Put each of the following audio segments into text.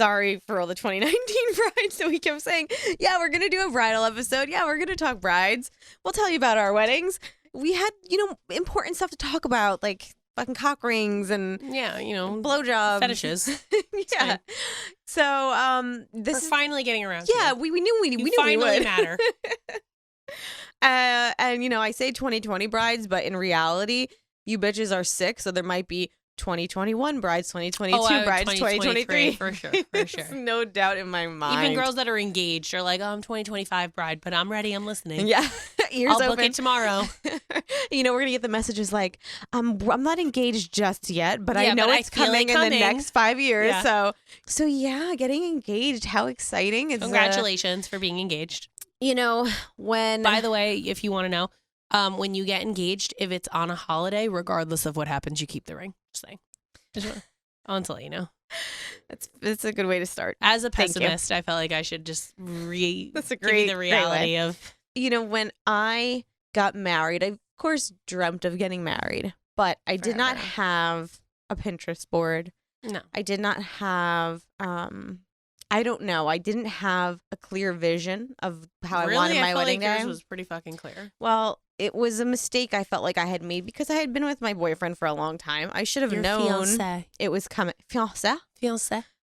sorry for all the 2019 brides. So we kept saying, yeah, we're going to do a bridal episode. Yeah, we're going to talk brides. We'll tell you about our weddings. We had, important stuff to talk about, like fucking cock rings and blowjobs. Fetishes. Yeah. So we're finally getting around. Yeah, we knew we finally would. matter. And I say 2020 brides, but in reality, you bitches are sick, so there might be 2021 brides, 2022 brides, 2023. For sure. No doubt in my mind. Even girls that are engaged are like, I'm 2025 bride, but I'm ready. I'm listening. Yeah. I'll book it tomorrow. We're going to get the messages like, I'm not engaged just yet, but I know it's coming in the next 5 years. Yeah. So yeah, getting engaged. How exciting. It's Congratulations for being engaged. When... By the way, if you want to know, when you get engaged, if it's on a holiday, regardless of what happens, you keep the ring. Just saying. I want to let you know. That's a good way to start. As a pessimist, I felt like I should just give you the reality of... when I got married, I, of course, dreamt of getting married, but I did not have a Pinterest board. No. I did not have... I don't know. I didn't have a clear vision of how I wanted my wedding day. Yours was pretty fucking clear. Well, it was a mistake I felt like I had made because I had been with my boyfriend for a long time. I should have known it was coming. Fiancé?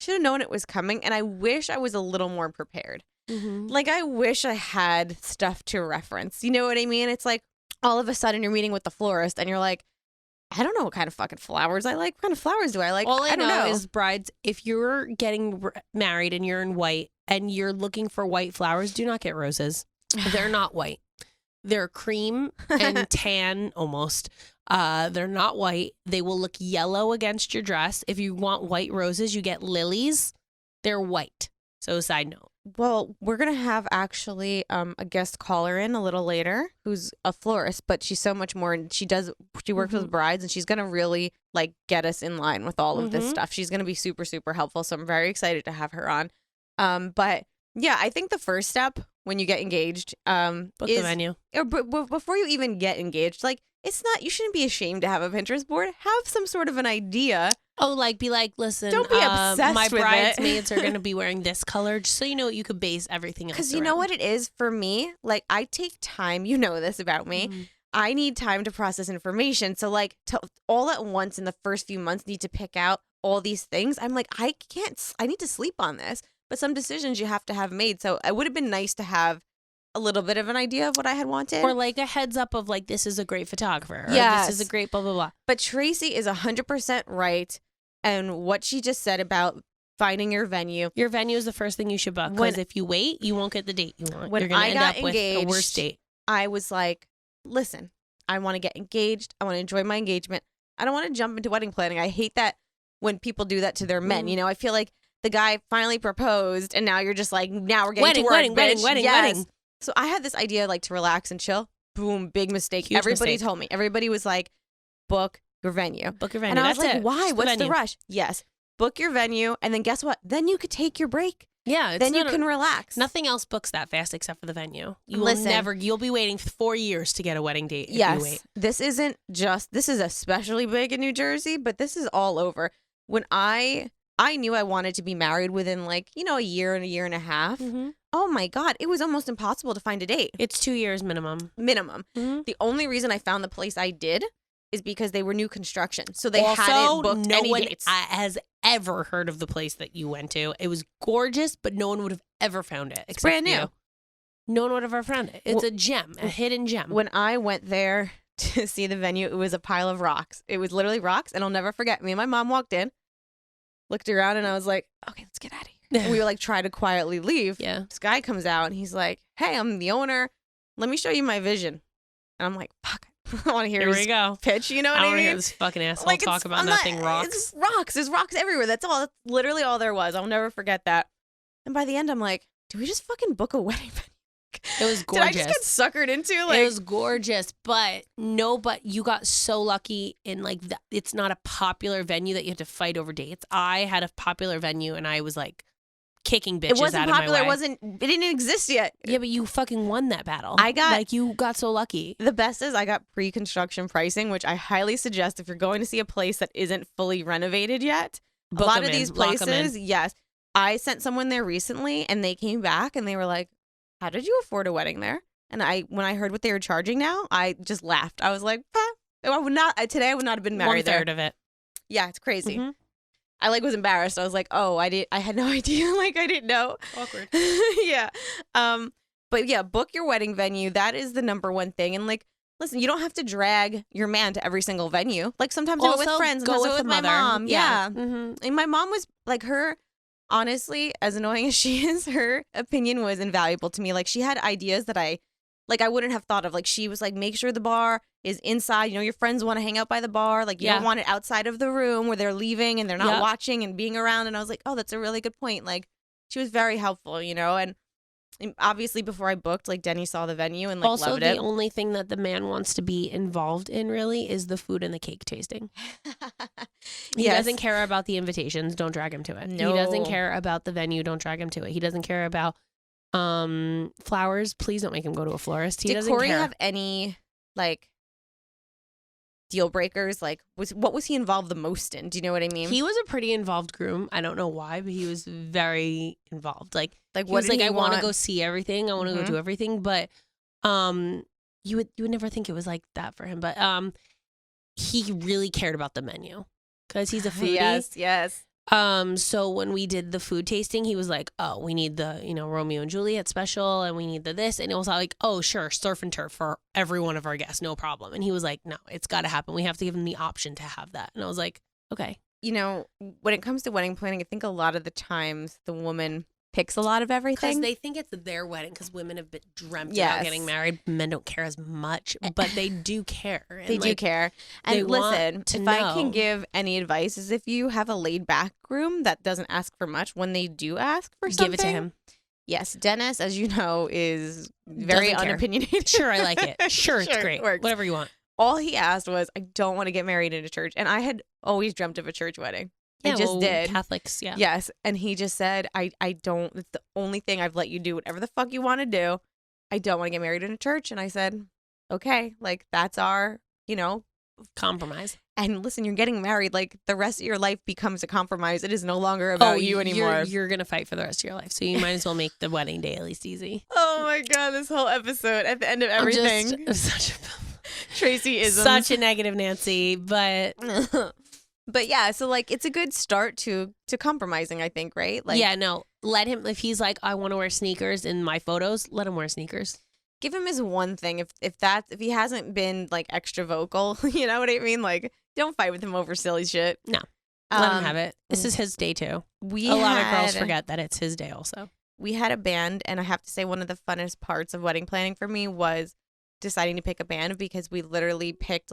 Should have known it was coming, and I wish I was a little more prepared. Mm-hmm. Like, I wish I had stuff to reference. You know what I mean? It's like all of a sudden you're meeting with the florist, and you're like, I don't know what kind of fucking flowers I like. What kind of flowers do I like? All I don't know is brides, if you're getting married and you're in white and you're looking for white flowers, do not get roses. They're not white. They're cream and tan almost. They're not white. They will look yellow against your dress. If you want white roses, you get lilies. They're white. So side note. Well, we're going to have actually a guest caller in a little later who's a florist, but she's so much more. And she works with brides, and she's going to really get us in line with all of this stuff. She's going to be super, super helpful. So I'm very excited to have her on. But yeah, I think the first step when you get engaged book the venue. Or before you even get engaged, you shouldn't be ashamed to have a Pinterest board. Have some sort of an idea. Oh, be like, listen, don't be obsessed my with bridesmaids are going to be wearing this color, just so you know what you could base everything else Because you know what it is for me? I take time. You know this about me. Mm-hmm. I need time to process information. So all at once in the first few months need to pick out all these things. I'm like, I need to sleep on this. But some decisions you have to have made. So it would have been nice to have a little bit of an idea of what I had wanted. Or a heads up of this is a great photographer. Yes. Or this is a great blah, blah, blah. But Tracy is 100% right. And what she just said about finding your venue. Your venue is the first thing you should book. Because if you wait, you won't get the date you want. When You're going to end up engaged, with a worse date. I was like, listen, I want to get engaged. I want to enjoy my engagement. I don't want to jump into wedding planning. I hate that when people do that to their men. I feel like the guy finally proposed and now you're just like, now we're getting to work, wedding. So I had this idea to relax and chill. Boom, big mistake. Huge Everybody mistake. told me. Everybody was like, book your venue. Book your venue. And I was That's like, it. why? Just What's the rush? Yes. Book your venue. And then guess what? Then you could take your break. Yeah. Then you can relax. Nothing else books that fast except for the venue. Listen, you'll be waiting 4 years to get a wedding date if you wait. This is especially big in New Jersey, but this is all over. When I knew I wanted to be married within a year and a year and a half. Mm-hmm. Oh my God, it was almost impossible to find a date. It's 2 years minimum. Mm-hmm. The only reason I found the place I did is because they were new construction. So they hadn't booked any dates. Has ever heard of the place that you went to. It was gorgeous, but no one would have ever found it. It's brand new. You. No one would have ever found it. It's a gem, a hidden gem. When I went there to see the venue, it was a pile of rocks. It was literally rocks, and I'll never forget. Me and my mom walked in, looked around, and I was like, okay, let's get out of here. And we were try to quietly leave. Yeah. This guy comes out, and he's like, hey, I'm the owner. Let me show you my vision. And I'm like, fuck. I want to hear his pitch, you know what I mean? I want to hear this fucking asshole talk about nothing rocks. It's rocks. There's rocks everywhere. That's all. That's literally all there was. I'll never forget that. And by the end, I'm like, do we just fucking book a wedding venue? It was gorgeous. Did I just get suckered into? It was gorgeous, but you got so lucky in it's not a popular venue that you had to fight over dates. I had a popular venue, and I was kicking bitches out of my way. It didn't exist yet. Yeah, but you fucking won that battle. You got so lucky. The best is I got pre-construction pricing, which I highly suggest if you're going to see a place that isn't fully renovated yet. A lot of these places, yes, I sent someone there recently and they came back and they were like, how did you afford a wedding there? And when I heard what they were charging now, I just laughed. I was like, I would not have been married there. 1/3 of it. Yeah, it's crazy. Mm-hmm. I like was embarrassed. I was like, oh, I had no idea. Like I didn't know. Awkward. Yeah. But yeah, book your wedding venue. That is the number one thing. And like, listen, you don't have to drag your man to every single venue. Like sometimes do it with friends. Go with with my mother. mom. Yeah. Mm-hmm. And my mom was like her. Honestly, as annoying as she is, her opinion was invaluable to me. Like she had ideas that I wouldn't have thought of. Like she was like, make sure the bar is inside. You know, your friends want to hang out by the bar. Like you don't want it outside of the room where they're leaving and they're not watching and being around. And I was like, oh, that's a really good point. Like she was very helpful, you know. And obviously before I booked, like Denny saw the venue and like also, loved it. the only thing that the man wants to be involved in really is the food and the cake tasting. He doesn't care about the invitations. Don't drag him to it. No. He doesn't care about the venue. Don't drag him to it. He doesn't care about flowers. Please don't make him go to a florist. He doesn't Corey care. have any like deal breakers? Like what was he involved the most in? Do you know what I mean? He was a pretty involved groom. I don't know why, but he was very involved. Like what he was like, did he I want to want? go see everything. I want to go do everything. But you would never think it was like that for him. But he really cared about the menu because he's a foodie. Yes. So when we did the food tasting, he was like, oh, we need the, Romeo and Juliet special and we need the this. And it was like, oh, sure, surf and turf for every one of our guests. No problem. And he was like, no, it's got to happen. We have to give him the option to have that. And I was like, okay. You know, when it comes to wedding planning, I think a lot of the times the woman picks a lot of everything. Because they think it's their wedding because women have been dreamt Yes. about getting married. Men don't care as much, but they do care. And They do care. And they listen, want to if I can know. give any advice is if you have a laid back groom that doesn't ask for much, when they do ask for something. Give it to him. Yes. Dennis, as you know, is very Doesn't care. unopinionated. Sure, I like it. Sure, it's great. Works. Whatever you want. All he asked was, I don't want to get married in a church. And I had always dreamt of a church wedding. I just did. Catholics, yeah. Yes. And he just said, I don't, it's the only thing I've let you do whatever the fuck you want to do. I don't want to get married in a church. And I said, okay, like that's our, Compromise. and listen, you're getting married. Like the rest of your life becomes a compromise. It is no longer about you anymore. You're going to fight for the rest of your life. So you might as well make the wedding day at least easy. Oh my God, this whole episode at the end of everything. Tracy is such a negative Nancy, but But yeah, so like it's a good start to compromising, I think, right? Like yeah, no, let him, if he's like, I want to wear sneakers in my photos, let him wear sneakers. give him his one thing. If he hasn't been like extra vocal, you know what I mean? Like don't fight with him over silly shit. No. Let him have it. This is his day too. A lot of girls forget that it's his day also. We had a band, and I have to say one of the funnest parts of wedding planning for me was deciding to pick a band, because we literally picked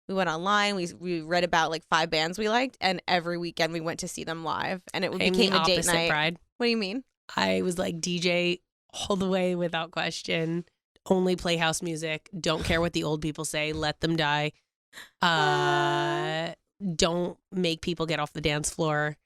we went online, we read about 5 bands we liked, and every weekend we went to see them live, and it became a date night. Bride. What do you mean? I was like DJ all the way without question. Only play house music. Don't care what the old people say. Let them die. Don't make people get off the dance floor.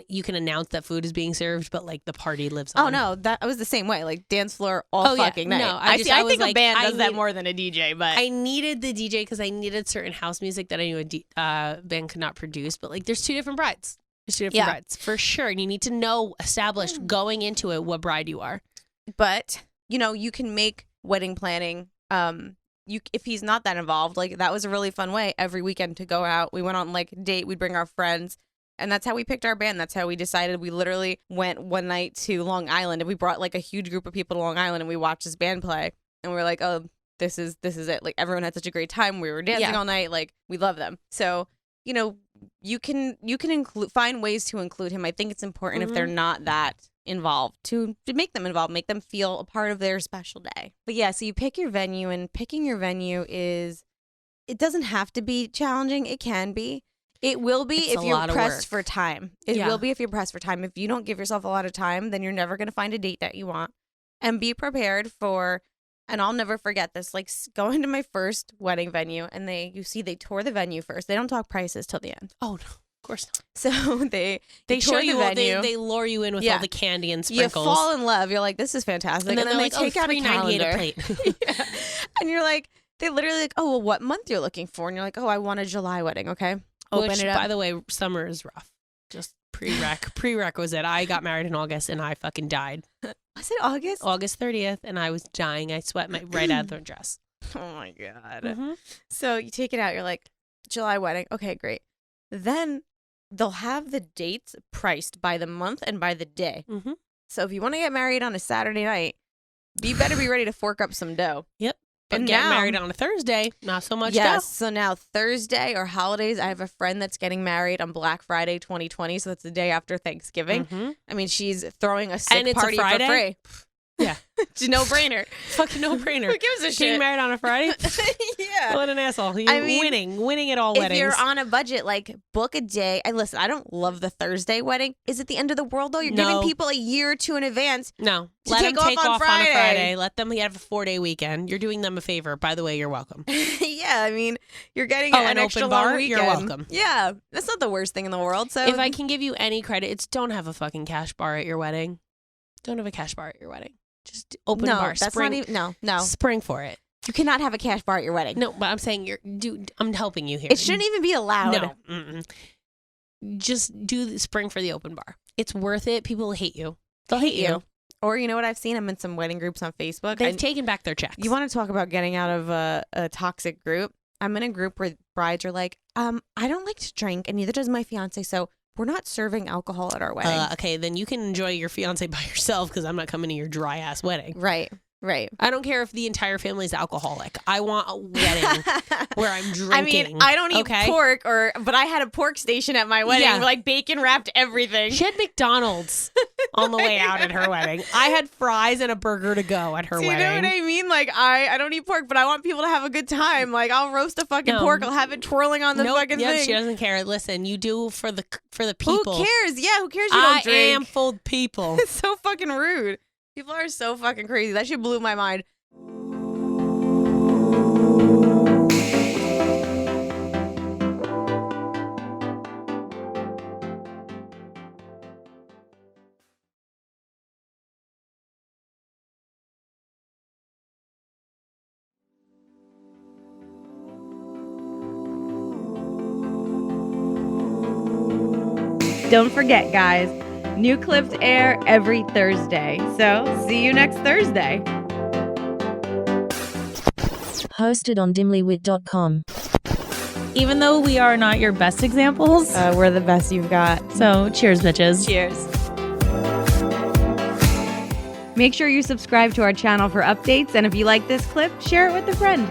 You can announce that food is being served, but the party lives on. Oh no, I was the same way. Dance floor all fucking night. No, I think a band does that more than a DJ, but I needed the DJ because I needed certain house music that I knew a band could not produce. But there's 2 different brides. There's 2 different brides for sure, and you need to know established going into it what bride you are. But you can make wedding planning. If he's not that involved, that was a really fun way every weekend to go out. We went on a date. We'd bring our friends. And that's how we picked our band. That's how we decided. We literally went one night to Long Island, and we brought a huge group of people to Long Island, and we watched this band play. And we were like, oh, this is it. Everyone had such a great time. We were dancing all night. We love them. So, you can find ways to include him. I think it's important if they're not that involved to make them involved, make them feel a part of their special day. But yeah, so you pick your venue, and picking your venue it doesn't have to be challenging. It can be. It will be if you're pressed for time. It will be if you're pressed for time. If you don't give yourself a lot of time, then you're never going to find a date that you want. And be prepared for, and I'll never forget this, going to my first wedding venue, and they tore the venue first. They don't talk prices till the end. Oh, no, of course not. So they show tore you, the venue. they lure you in with all the candy and sprinkles. You fall in love. You're like, this is fantastic. And then they take out a calendar. $3.98 a plate. Yeah. And you're like, they literally oh, well, what month you're looking for? And you're like, oh, I want a July wedding. Okay. Which, by the way, summer is rough. Just Prerequisite. I got married in August and I fucking died. Was it August? August 30th, and I was dying. I sweat right out of the dress. Oh my God. Mm-hmm. So you take it out. You're like, July wedding. Okay, great. Then they'll have the dates priced by the month and by the day. Mm-hmm. So if you want to get married on a Saturday night, you better be ready to fork up some dough. Yep. But And getting now- married on a Thursday, not so much Yes. dough. So now Thursday or holidays, I have a friend that's getting married on Black Friday 2020. So that's the day after Thanksgiving. Mm-hmm. I mean, she's throwing a sick And it's a party for Friday? free. Yeah. It's no brainer. Fucking no-brainer. Who gives a Getting shit? married on a Friday? Yeah. What an asshole. I mean, winning at all If weddings. you're on a budget, like book a day. And listen, I don't love the Thursday wedding. Is it the end of the world though? You're No. giving people a year or two in advance. No. To Let take them off take on off on a Friday. Friday. Let them have a 4-day weekend. You're doing them a favor. By the way, you're welcome. Yeah, I mean, you're getting Oh, an an extra open long bar? weekend. You're welcome. Yeah, that's not the worst thing in the world. So If I can give you any credit, it's don't have a fucking cash bar at your wedding. Don't have a cash bar at your wedding. Just open no, bar. that's Spring, not even no. Spring for it. You cannot have a cash bar at your wedding. No, but I'm saying I'm helping you here. It shouldn't even be allowed. No. Mm-mm. Just do the spring for the open bar. It's worth it. People will hate you. They'll hate you. Or you know what I've seen? I'm in some wedding groups on Facebook. They've taken back their checks. You want to talk about getting out of a toxic group? I'm in a group where brides are like, I don't like to drink, and neither does my fiance, so we're not serving alcohol at our wedding. Okay, then you can enjoy your fiance by yourself because I'm not coming to your dry ass wedding. Right. I don't care if the entire family is alcoholic. I want a wedding where I'm drinking. I mean, I don't eat pork, but I had a pork station at my wedding. Yeah. Like bacon wrapped everything. She had McDonald's on the way out at her wedding. I had fries and a burger to go at her Do you wedding. know what I mean? Like I don't eat pork, but I want people to have a good time. Like I'll roast a fucking pork. I'll have it twirling on the fucking thing. She doesn't care. Listen, you do for the people. Who cares? Yeah, who cares? You don't drink. I am full of people. It's so fucking rude. People are so fucking crazy. That shit blew my mind. Don't forget, guys, new clips air every Thursday. So see you next Thursday. Hosted on dimlywit.com. Even though we are not your best examples, We're the best you've got. so cheers, bitches. Cheers. Make sure you subscribe to our channel for updates, and if you like this clip, share it with a friend.